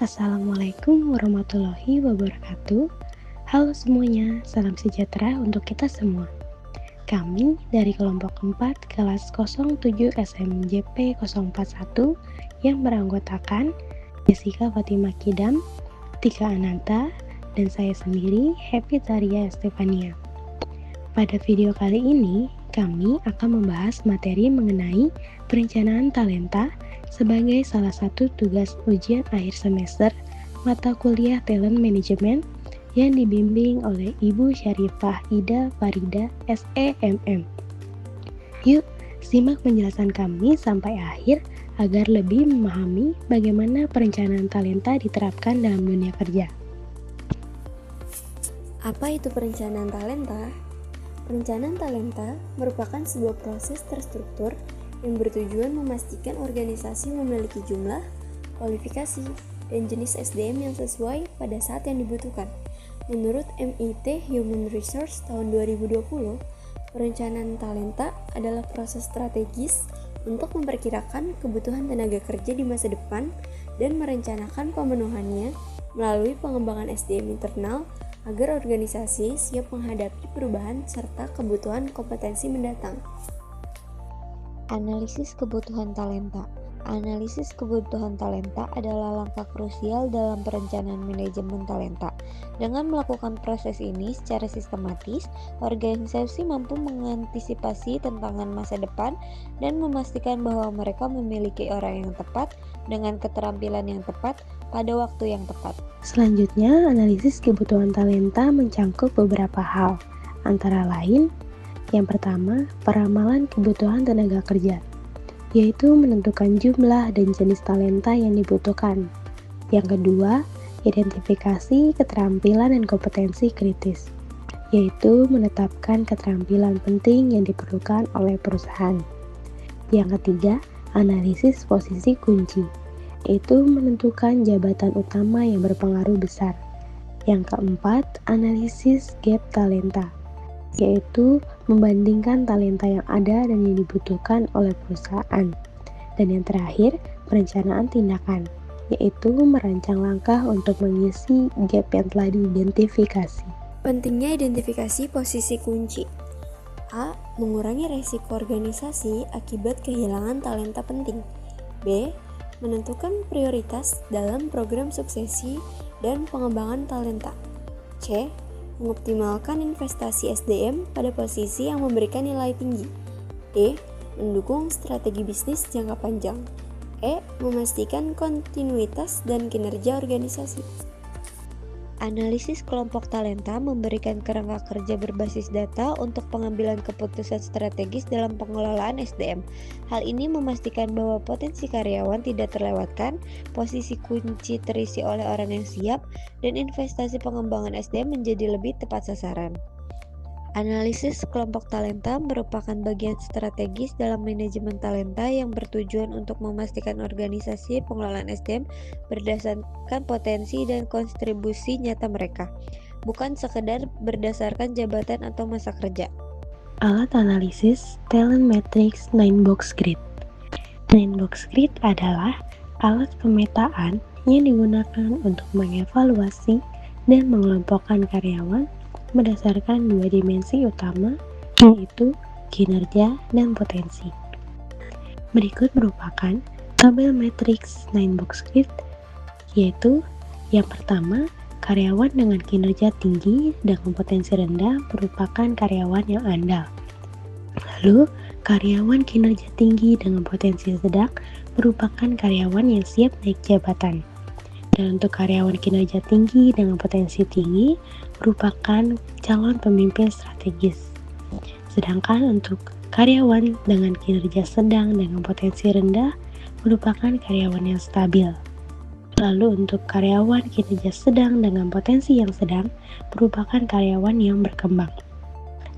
Assalamualaikum warahmatullahi wabarakatuh. Halo semuanya, salam sejahtera untuk kita semua. Kami dari kelompok 4 kelas 07 SMJP 041 yang beranggotakan Jessica Fatimah Kidam, Tika Ananta, dan saya sendiri Happy Taria Estefania. Pada video kali ini, kami akan membahas materi mengenai perencanaan talenta sebagai salah satu tugas ujian akhir semester mata kuliah Talent Management yang dibimbing oleh Ibu Syarifah Ida Farida SEMM. Yuk, simak penjelasan kami sampai akhir agar lebih memahami bagaimana perencanaan talenta diterapkan dalam dunia kerja. Apa itu perencanaan talenta? Perencanaan talenta merupakan sebuah proses terstruktur yang bertujuan memastikan organisasi memiliki jumlah, kualifikasi, dan jenis SDM yang sesuai pada saat yang dibutuhkan. Menurut MIT Human Resource tahun 2020, perencanaan talenta adalah proses strategis untuk memperkirakan kebutuhan tenaga kerja di masa depan dan merencanakan pemenuhannya melalui pengembangan SDM internal agar organisasi siap menghadapi perubahan serta kebutuhan kompetensi mendatang. Analisis kebutuhan talenta. Analisis kebutuhan talenta adalah langkah krusial dalam perencanaan manajemen talenta. Dengan melakukan proses ini secara sistematis, organisasi mampu mengantisipasi tantangan masa depan dan memastikan bahwa mereka memiliki orang yang tepat dengan keterampilan yang tepat pada waktu yang tepat. Selanjutnya, analisis kebutuhan talenta mencangkup beberapa hal, antara lain, yang pertama, peramalan kebutuhan tenaga kerja, yaitu menentukan jumlah dan jenis talenta yang dibutuhkan. Yang kedua, identifikasi keterampilan dan kompetensi kritis, yaitu menetapkan keterampilan penting yang diperlukan oleh perusahaan. Yang ketiga, analisis posisi kunci, yaitu menentukan jabatan utama yang berpengaruh besar. Yang keempat, analisis gap talenta, yaitu membandingkan talenta yang ada dan yang dibutuhkan oleh perusahaan. Dan yang terakhir, perencanaan tindakan, yaitu merancang langkah untuk mengisi gap yang telah diidentifikasi. Pentingnya identifikasi posisi kunci. A. Mengurangi resiko organisasi akibat kehilangan talenta penting. B. Menentukan prioritas dalam program suksesi dan pengembangan talenta. C. Mengoptimalkan investasi SDM pada posisi yang memberikan nilai tinggi. D. Mendukung strategi bisnis jangka panjang. E. Memastikan kontinuitas dan kinerja organisasi. Analisis kelompok talenta memberikan kerangka kerja berbasis data untuk pengambilan keputusan strategis dalam pengelolaan SDM. Hal ini memastikan bahwa potensi karyawan tidak terlewatkan, posisi kunci terisi oleh orang yang siap, dan investasi pengembangan SDM menjadi lebih tepat sasaran. Analisis kelompok talenta merupakan bagian strategis dalam manajemen talenta yang bertujuan untuk memastikan organisasi pengelolaan SDM berdasarkan potensi dan kontribusi nyata mereka, bukan sekedar berdasarkan jabatan atau masa kerja. Alat analisis Talent Matrix 9-Box Grid. 9-Box Grid adalah alat pemetaan yang digunakan untuk mengevaluasi dan mengelompokkan karyawan berdasarkan dua dimensi utama, yaitu kinerja dan potensi. Berikut merupakan tabel matriks 9-box grid, yaitu yang pertama, karyawan dengan kinerja tinggi dan kompetensi rendah merupakan karyawan yang andal. Lalu, karyawan kinerja tinggi dengan potensi sedang merupakan karyawan yang siap naik jabatan. Dan untuk karyawan kinerja tinggi dengan potensi tinggi merupakan calon pemimpin strategis. Sedangkan untuk karyawan dengan kinerja sedang dengan potensi rendah merupakan karyawan yang stabil. Lalu untuk karyawan kinerja sedang dengan potensi yang sedang merupakan karyawan yang berkembang.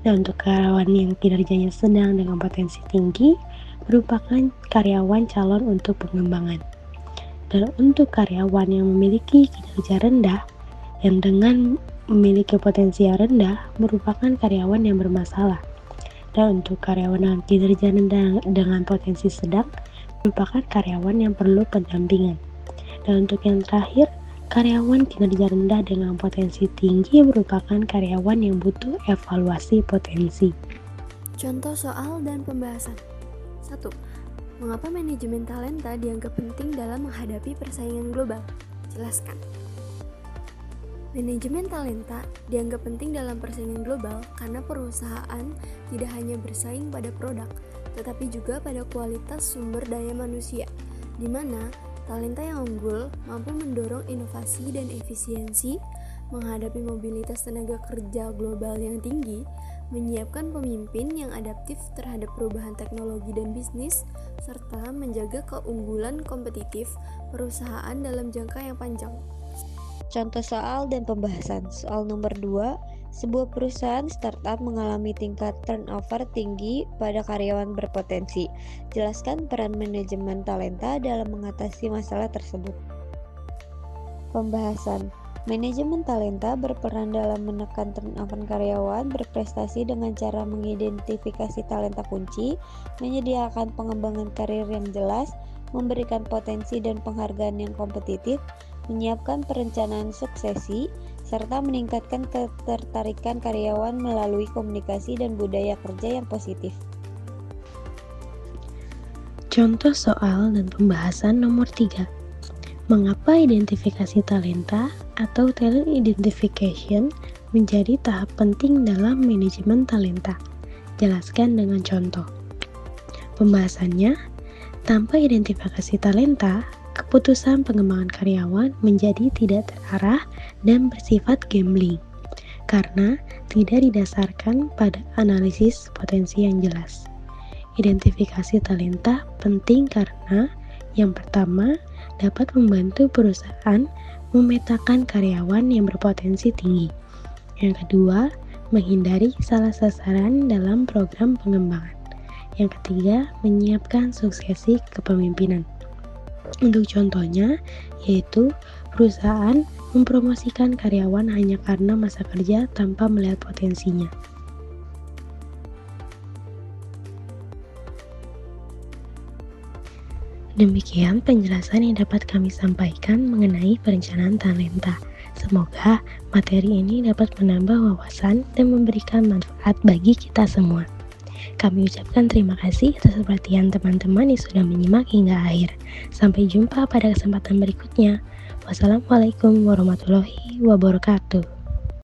Dan untuk karyawan yang kinerjanya sedang dengan potensi tinggi merupakan karyawan calon untuk pengembangan. Dan untuk karyawan yang memiliki kinerja rendah yang dengan memiliki potensi yang rendah merupakan karyawan yang bermasalah. Dan untuk karyawan dengan kinerja rendah dengan potensi sedang merupakan karyawan yang perlu pendampingan. Dan untuk yang terakhir, karyawan kinerja rendah dengan potensi tinggi merupakan karyawan yang butuh evaluasi potensi. Contoh soal dan pembahasan. 1. Mengapa manajemen talenta dianggap penting dalam menghadapi persaingan global? Jelaskan. Manajemen talenta dianggap penting dalam persaingan global karena perusahaan tidak hanya bersaing pada produk, tetapi juga pada kualitas sumber daya manusia, di mana talenta yang unggul mampu mendorong inovasi dan efisiensi, menghadapi mobilitas tenaga kerja global yang tinggi, menyiapkan pemimpin yang adaptif terhadap perubahan teknologi dan bisnis, serta menjaga keunggulan kompetitif perusahaan dalam jangka yang panjang. Contoh soal dan pembahasan. Soal nomor 2, sebuah perusahaan startup mengalami tingkat turnover tinggi pada karyawan berpotensi. Jelaskan peran manajemen talenta dalam mengatasi masalah tersebut. Pembahasan. Manajemen talenta berperan dalam menekan turnover karyawan berprestasi dengan cara mengidentifikasi talenta kunci, menyediakan pengembangan karir yang jelas, memberikan potensi dan penghargaan yang kompetitif, menyiapkan perencanaan suksesi, serta meningkatkan ketertarikan karyawan melalui komunikasi dan budaya kerja yang positif. Contoh soal dan pembahasan nomor 3. Mengapa identifikasi talenta atau talent identification menjadi tahap penting dalam manajemen talenta? Jelaskan dengan contoh. Pembahasannya, tanpa identifikasi talenta, keputusan pengembangan karyawan menjadi tidak terarah dan bersifat gambling, karena tidak didasarkan pada analisis potensi yang jelas. Identifikasi talenta penting karena yang pertama, dapat membantu perusahaan memetakan karyawan yang berpotensi tinggi. Yang kedua, menghindari salah sasaran dalam program pengembangan. Yang ketiga, menyiapkan suksesi kepemimpinan. Untuk contohnya, yaitu perusahaan mempromosikan karyawan hanya karena masa kerja tanpa melihat potensinya. Demikian penjelasan yang dapat kami sampaikan mengenai perencanaan talenta. Semoga materi ini dapat menambah wawasan dan memberikan manfaat bagi kita semua. Kami ucapkan terima kasih atas perhatian teman-teman yang sudah menyimak hingga akhir. Sampai jumpa pada kesempatan berikutnya. Wassalamualaikum warahmatullahi wabarakatuh.